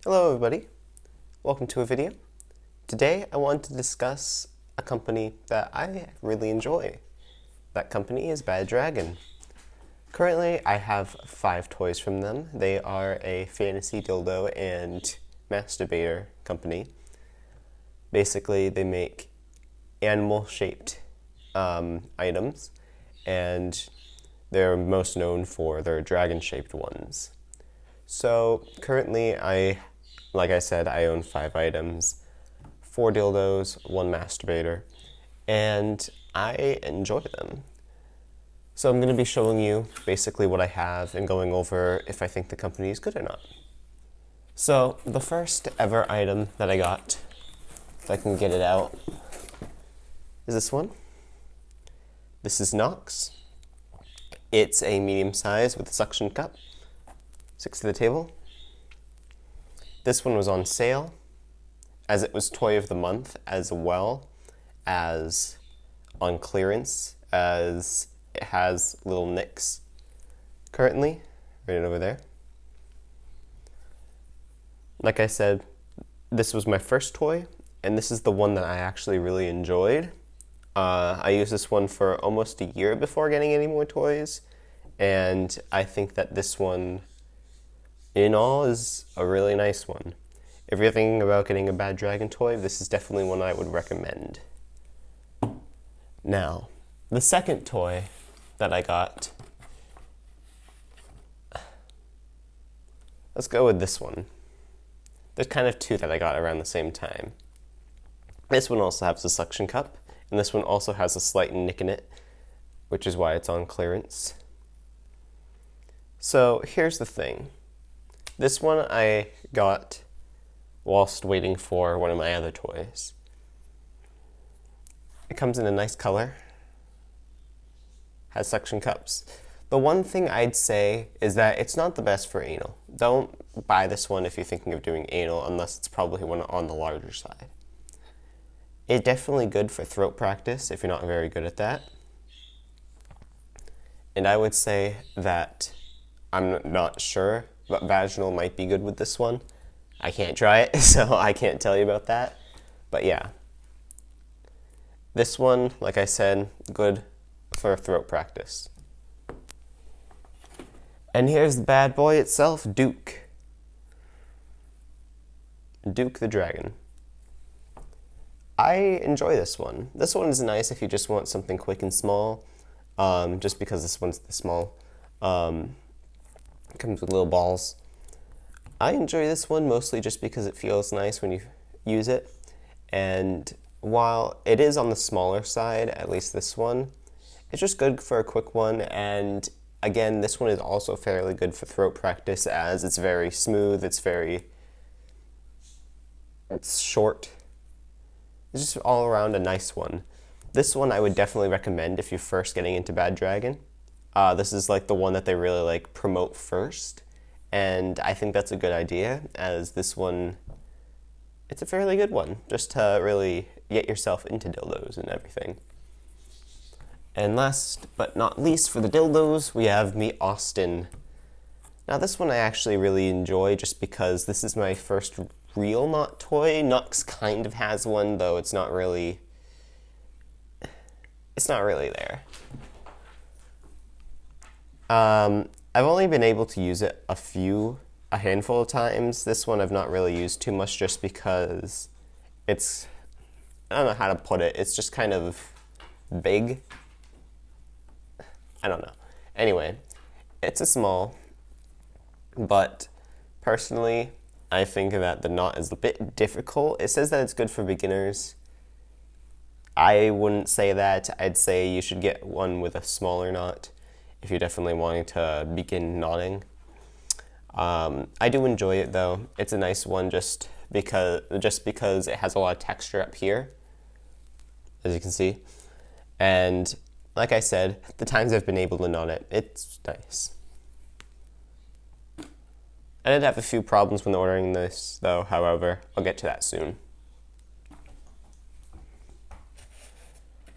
Hello everybody, welcome to a video. Today I want to discuss a company that I really enjoy. That company is Bad Dragon. Currently I have 5 toys from them. They are a fantasy dildo and masturbator company. Basically they make animal shaped items, and they're most known for their dragon shaped ones. So currently like I said, I own 5 items, 4 dildos, 1 masturbator, and I enjoy them. So I'm going to be showing you basically what I have and going over if I think the company is good or not. So the first ever item that I got, if I can get it out, is this one. This is Nox. It's a medium size with a suction cup. 6 to the table. This one was on sale, as it was Toy of the Month, as well as on clearance, as it has little nicks currently, right over there. Like I said, this was my first toy, and this is the one that I actually really enjoyed. I used this one for almost a year before getting any more toys, and I think that this one, in all, is a really nice one. If you're thinking about getting a Bad Dragon toy, this is definitely one I would recommend. Now, the second toy that I got, let's go with this one. There's kind of 2 that I got around the same time. This one also has a suction cup, and this one also has a slight nick in it, which is why it's on clearance. So here's the thing. This one I got whilst waiting for one of my other toys. It comes in a nice color, has suction cups. The one thing I'd say is that it's not the best for anal. Don't buy this one if you're thinking of doing anal, unless it's probably one on the larger side. It's definitely good for throat practice if you're not very good at that. And I would say that I'm not sure, but vaginal might be good with this one. I can't try it, so I can't tell you about that. But yeah. This one, like I said, good for throat practice. And here's the bad boy itself, Duke. Duke the Dragon. I enjoy this one. This one is nice if you just want something quick and small, just because this one's the small. It comes with little balls. I enjoy this one mostly just because it feels nice when you use it, and while it is on the smaller side, at least this one, it's just good for a quick one. And again, this one is also fairly good for throat practice, as it's very smooth, it's short. It's just all around a nice one. This one I would definitely recommend if you're first getting into Bad Dragon. This is like the one that they really promote first, and I think that's a good idea, as this one, it's a fairly good one, just to really get yourself into dildos and everything. And last but not least for the dildos, we have Meet Austin. Now this one I actually really enjoy just because this is my first real Knot toy. Nux kind of has one, though it's not really there. I've only been able to use it a handful of times. This one I've not really used too much just because it's, I don't know how to put it, it's just kind of big. I don't know. Anyway, it's a small, but personally, I think that the knot is a bit difficult. It says that it's good for beginners. I wouldn't say that. I'd say you should get one with a smaller knot if you're definitely wanting to begin knotting. I do enjoy it though. It's a nice one just because it has a lot of texture up here, as you can see. And like I said, the times I've been able to knot it, it's nice. I did have a few problems when ordering this though, however, I'll get to that soon.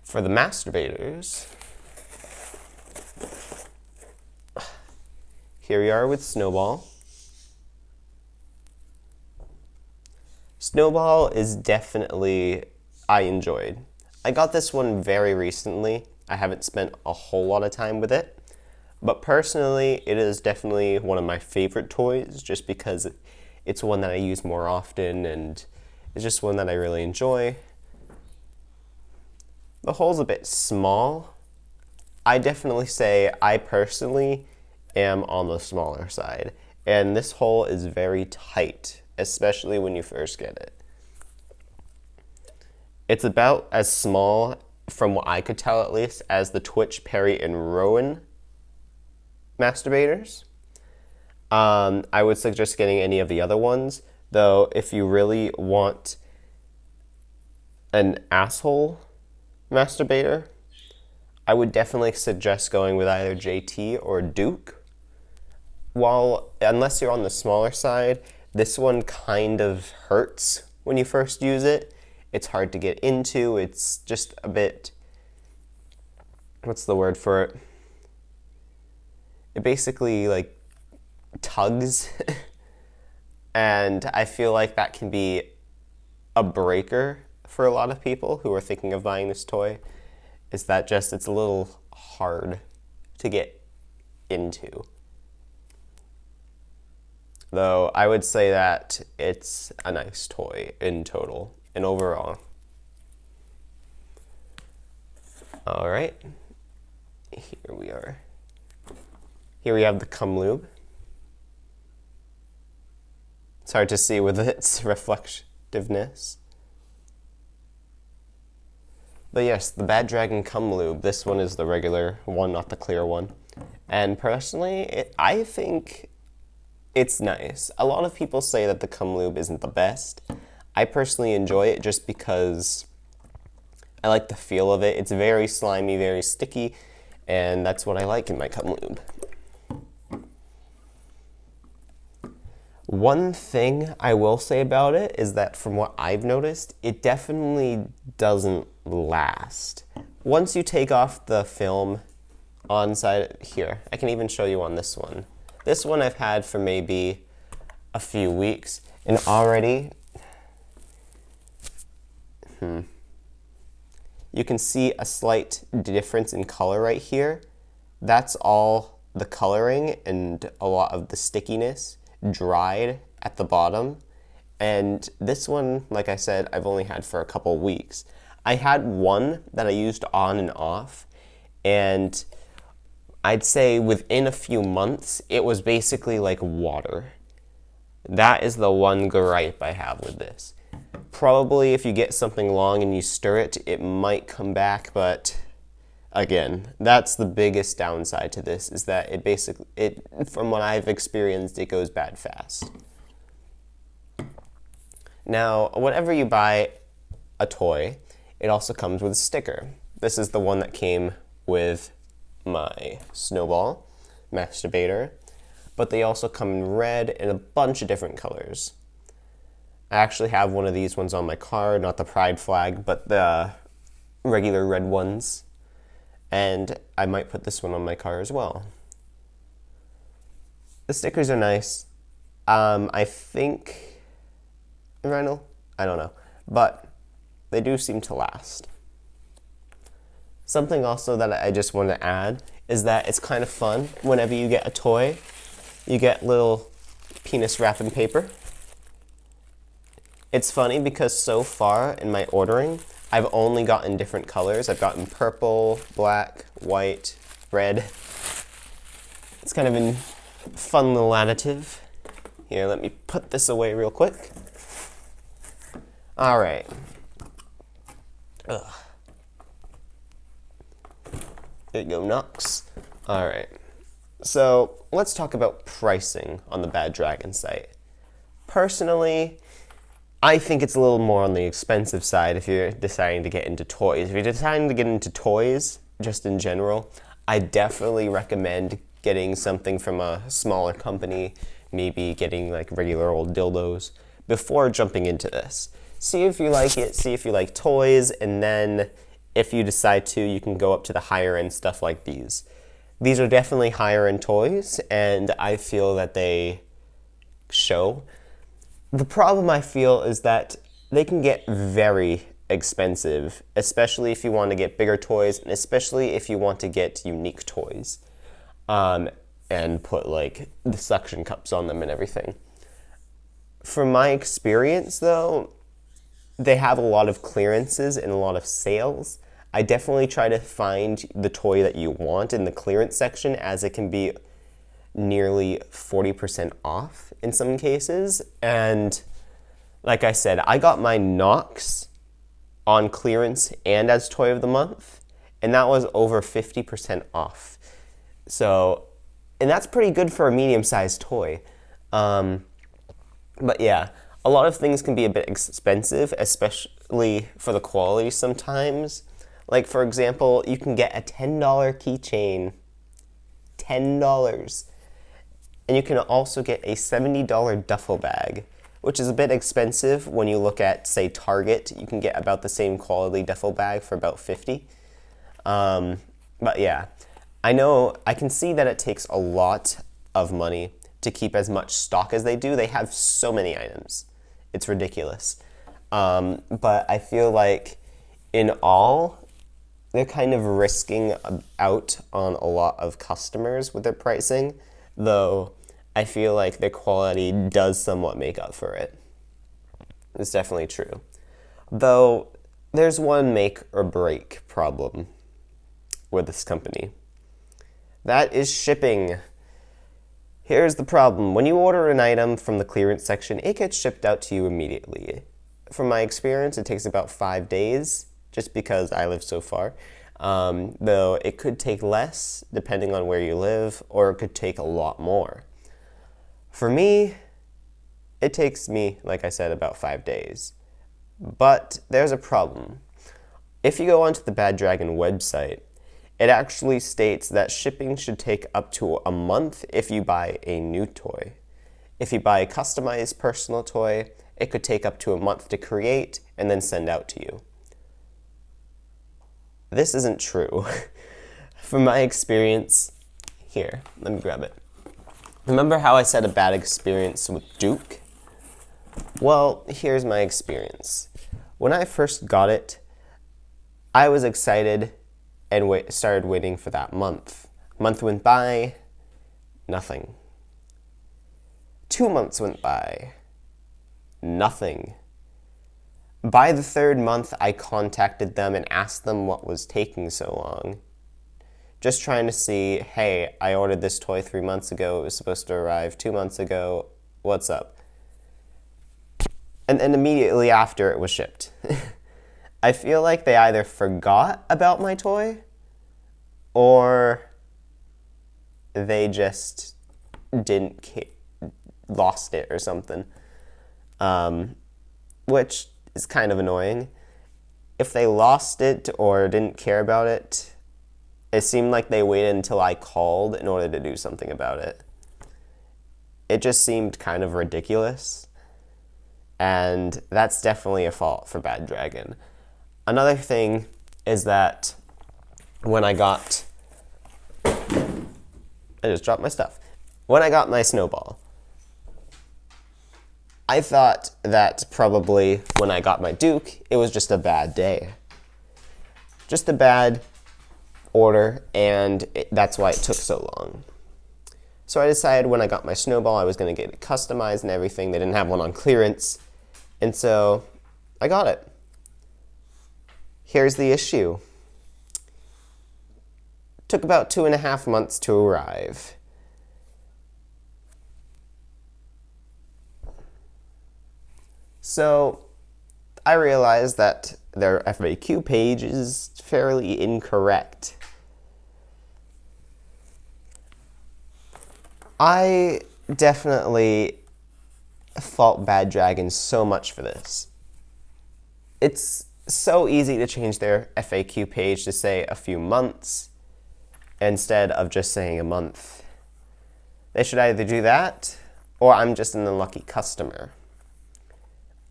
For the masturbators, here we are with Snowball. Snowball is definitely, I enjoyed. I got this one very recently. I haven't spent a whole lot of time with it. But personally, it is definitely one of my favorite toys just because it's one that I use more often and it's just one that I really enjoy. The hole's a bit small. I definitely say I personally am on the smaller side. And this hole is very tight, especially when you first get it. It's about as small, from what I could tell at least, as the Twitch, Perry, and Rowan masturbators. I would suggest getting any of the other ones, though if you really want an asshole masturbator, I would definitely suggest going with either JT or Duke. Unless you're on the smaller side, this one kind of hurts when you first use it. It's hard to get into. It's just a bit, what's the word for it? It basically like tugs. And I feel like that can be a breaker for a lot of people who are thinking of buying this toy. Is that just, it's a little hard to get into. Though I would say that it's a nice toy in total and overall. All right, here we are. Here we have the cum lube. It's hard to see with its reflectiveness. But yes, the Bad Dragon cum lube. This one is the regular one, not the clear one. And personally, I think it's nice. A lot of people say that the cum lube isn't the best. I personally enjoy it just because I like the feel of it. It's very slimy, very sticky, and that's what I like in my cum lube. One thing I will say about it is that from what I've noticed, it definitely doesn't last. Once you take off the film on side here, I can even show you on this one. This one I've had for maybe a few weeks, and already, you can see a slight difference in color right here. That's all the coloring and a lot of the stickiness dried at the bottom. And this one, like I said, I've only had for a couple weeks. I had one that I used on and off, and I'd say within a few months, it was basically like water. That is the one gripe I have with this. Probably if you get something long and you stir it, it might come back, but again, that's the biggest downside to this, is that from what I've experienced, it goes bad fast. Now, whenever you buy a toy, it also comes with a sticker. This is the one that came with my Snowball masturbator, but they also come in red and a bunch of different colors. I actually have one of these ones on my car, not the pride flag, but the regular red ones. And I might put this one on my car as well. The stickers are nice. I think, Rhino? I don't know. But they do seem to last. Something also that I just want to add is that it's kind of fun whenever you get a toy, you get little penis wrapping paper. It's funny because so far in my ordering, I've only gotten different colors. I've gotten purple, black, white, red. It's kind of a fun little additive. Here, let me put this away real quick. All right. Ugh. There you go, Nux. All right. So let's talk about pricing on the Bad Dragon site. Personally, I think it's a little more on the expensive side if you're deciding to get into toys. If you're deciding to get into toys, just in general, I definitely recommend getting something from a smaller company, maybe getting like regular old dildos, before jumping into this. See if you like it, see if you like toys, and then if you decide to, you can go up to the higher end stuff like these. These are definitely higher end toys, and I feel that they show. The problem I feel is that they can get very expensive, especially if you want to get bigger toys, and especially if you want to get unique toys, and put like the suction cups on them and everything. From my experience, though, they have a lot of clearances and a lot of sales. I definitely try to find the toy that you want in the clearance section, as it can be nearly 40% off in some cases. And like I said, I got my Nox on clearance and as Toy of the Month, and that was over 50% off. So, and that's pretty good for a medium-sized toy. But yeah, a lot of things can be a bit expensive, especially for the quality sometimes. Like, for example, you can get a $10 keychain. $10. And you can also get a $70 duffel bag, which is a bit expensive when you look at, say, Target. You can get about the same quality duffel bag for about $50. But yeah, I can see that it takes a lot of money to keep as much stock as they do. They have so many items. It's ridiculous. But I feel like in all, they're kind of risking out on a lot of customers with their pricing, though I feel like their quality does somewhat make up for it. It's definitely true. Though, there's one make or break problem with this company. That is shipping. Here's the problem. When you order an item from the clearance section, it gets shipped out to you immediately. From my experience, it takes about 5 days, just because I live so far. Though it could take less, depending on where you live, or it could take a lot more. For me, it takes me, like I said, about 5 days. But there's a problem. If you go onto the Bad Dragon website, it actually states that shipping should take up to a month if you buy a new toy. If you buy a customized personal toy, it could take up to a month to create and then send out to you. This isn't true. From my experience, here, let me grab it. Remember how I said a bad experience with Duke? Well, here's my experience. When I first got it, I was excited and started waiting for that month. Month went by, nothing. 2 months went by, nothing. By the 3rd month, I contacted them and asked them what was taking so long. Just trying to see, hey, I ordered this toy 3 months ago, it was supposed to arrive 2 months ago, what's up? And immediately after, it was shipped. I feel like they either forgot about my toy, or they just lost it or something. Which is kind of annoying. If they lost it or didn't care about it, it seemed like they waited until I called in order to do something about it. It just seemed kind of ridiculous. And that's definitely a fault for Bad Dragon. Another thing is that when I just dropped my stuff. When I got my snowball, I thought that probably when I got my Duke, it was just a bad day. Just a bad order, and that's why it took so long. So I decided when I got my snowball, I was going to get it customized and everything. They didn't have one on clearance, and so I got it. Here's the issue. Took about 2.5 months to arrive. So I realized that their FAQ page is fairly incorrect. I definitely fault Bad Dragon so much for this. It's so easy to change their FAQ page to say a few months instead of just saying a month. They should either do that, or I'm just an unlucky customer.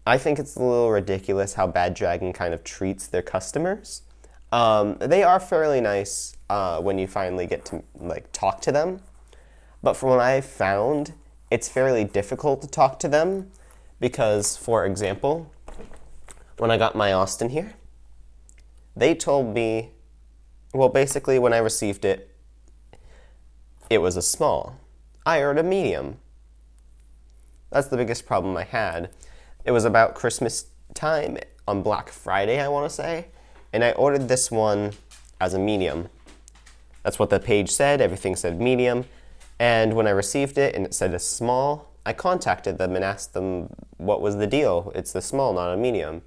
I think it's a little ridiculous how Bad Dragon kind of treats their customers. They are fairly nice when you finally get to talk to them, but from what I've found, it's fairly difficult to talk to them Because, for example, when I got my Austin here, they told me, well, basically when I received it, it was a small. I ordered a medium. That's the biggest problem I had. It was about Christmas time on Black Friday, I want to say, and I ordered this one as a medium. That's what the page said. Everything said medium. And when I received it and it said a small, I contacted them and asked them what was the deal. It's the small, not a medium.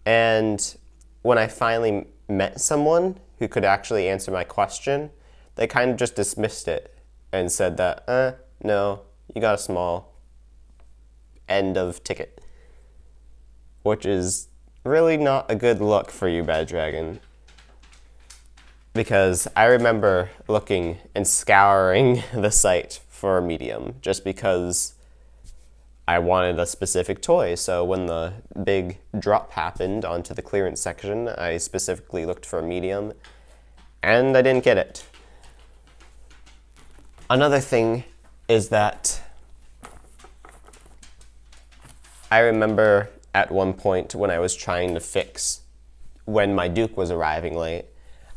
And when I finally met someone who could actually answer my question, they kind of just dismissed it and said that, no, you got a small. End of ticket. Which is really not a good look for you, Bad Dragon. Because I remember looking and scouring the site for a medium just because I wanted a specific toy. So when the big drop happened onto the clearance section, I specifically looked for a medium and I didn't get it. Another thing is that I remember at one point when I was trying to fix when my Duke was arriving late,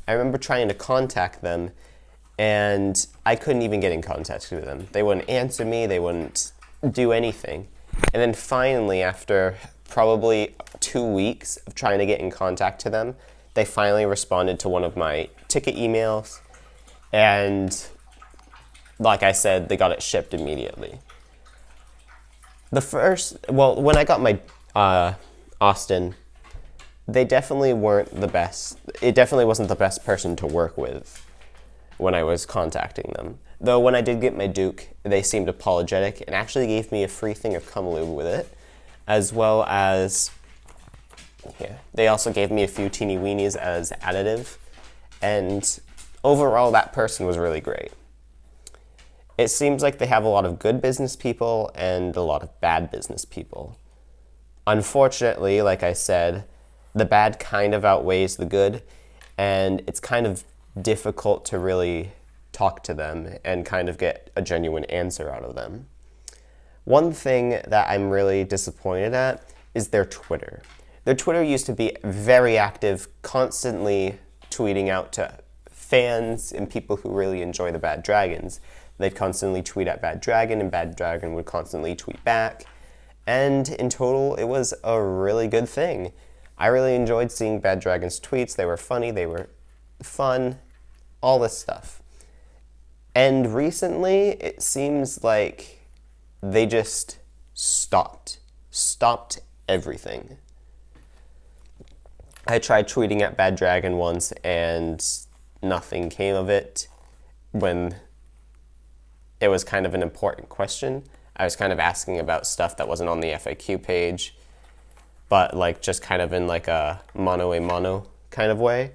I remember trying to contact them and I couldn't even get in contact with them. They wouldn't answer me, they wouldn't do anything. And then finally, after probably 2 weeks of trying to get in contact to them, they finally responded to one of my ticket emails and like I said, they got it shipped immediately. When I got my Austin, they definitely weren't the best. It definitely wasn't the best person to work with when I was contacting them. Though when I did get my Duke, they seemed apologetic and actually gave me a free thing of cum lube with it, as well as, they also gave me a few teeny weenies as additive, and overall that person was really great. It seems like they have a lot of good business people and a lot of bad business people. Unfortunately, like I said, the bad kind of outweighs the good, and it's kind of difficult to really talk to them and kind of get a genuine answer out of them. One thing that I'm really disappointed at is their Twitter. Their Twitter used to be very active, constantly tweeting out to fans and people who really enjoy the Bad Dragons. They'd constantly tweet at Bad Dragon, and Bad Dragon would constantly tweet back. And in total, it was a really good thing. I really enjoyed seeing Bad Dragon's tweets. They were funny, they were fun, all this stuff. And recently, it seems like they just stopped everything. I tried tweeting at Bad Dragon once, and nothing came of it. When it was kind of an important question, I was kind of asking about stuff that wasn't on the FAQ page, but like just kind of in like a mano kind of way,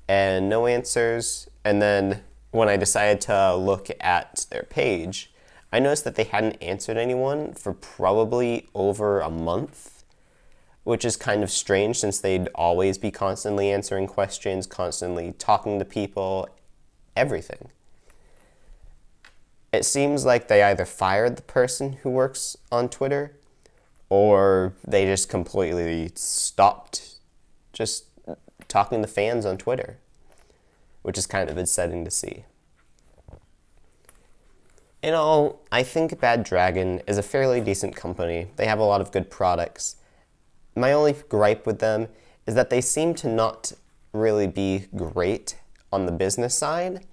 and no answers. And then when I decided to look at their page, I noticed that they hadn't answered anyone for probably over a month, which is kind of strange since they'd always be constantly answering questions, constantly talking to people, everything. It seems like they either fired the person who works on Twitter or they just completely stopped just talking to fans on Twitter, which is kind of upsetting to see. In all, I think Bad Dragon is a fairly decent company. They have a lot of good products. My only gripe with them is that they seem to not really be great on the business side.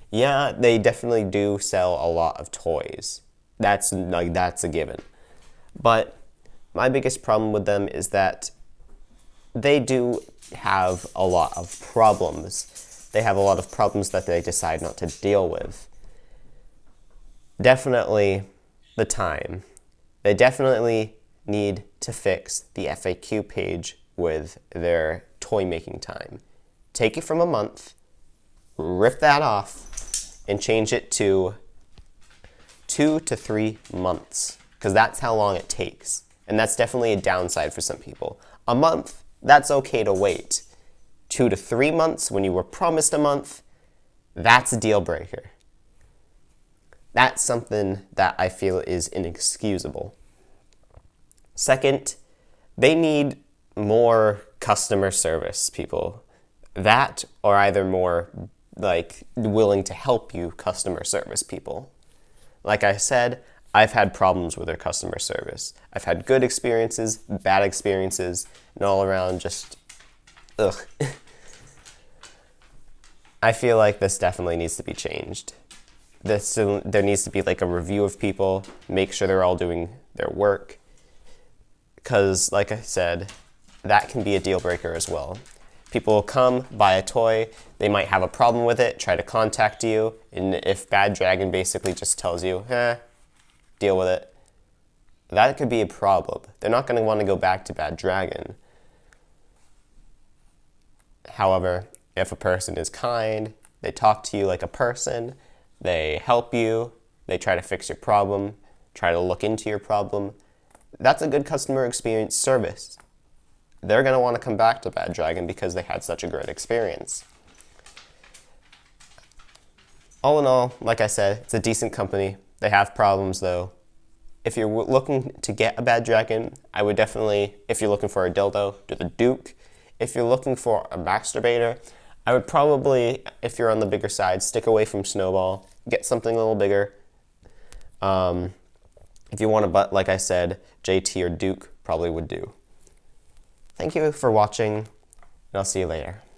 Yeah, they definitely do sell a lot of toys. That's a given. But my biggest problem with them is that they do have a lot of problems. They have a lot of problems that they decide not to deal with. Definitely the time. They definitely need to fix the FAQ page with their toy making time. Take it from a month, rip that off, and change it to 2 to 3 months, because that's how long it takes. And that's definitely a downside for some people. A month, that's okay to wait. 2 to 3 months, when you were promised a month, that's a deal breaker. That's something that I feel is inexcusable. Second, they need more customer service people. That or either more like willing to help you customer service people. Like I said, I've had problems with their customer service. I've had good experiences, bad experiences, and all around just ugh. I feel like this definitely needs to be changed. There needs to be like a review of people, make sure they're all doing their work. Because, like I said, that can be a deal breaker as well. People will come, buy a toy, they might have a problem with it, try to contact you, and if Bad Dragon basically just tells you, deal with it, that could be a problem. They're not going to want to go back to Bad Dragon. However, if a person is kind, they talk to you like a person, they help you, they try to fix your problem, try to look into your problem, that's a good customer experience service. They're going to want to come back to Bad Dragon because they had such a great experience. All in all, like I said, it's a decent company. They have problems though. If you're looking to get a Bad Dragon, I would definitely, if you're looking for a dildo, do the Duke. If you're looking for a masturbator, I would probably, if you're on the bigger side, stick away from Snowball. Get something a little bigger. If you want a butt, like I said, JT or Duke probably would do. Thank you for watching, and I'll see you later.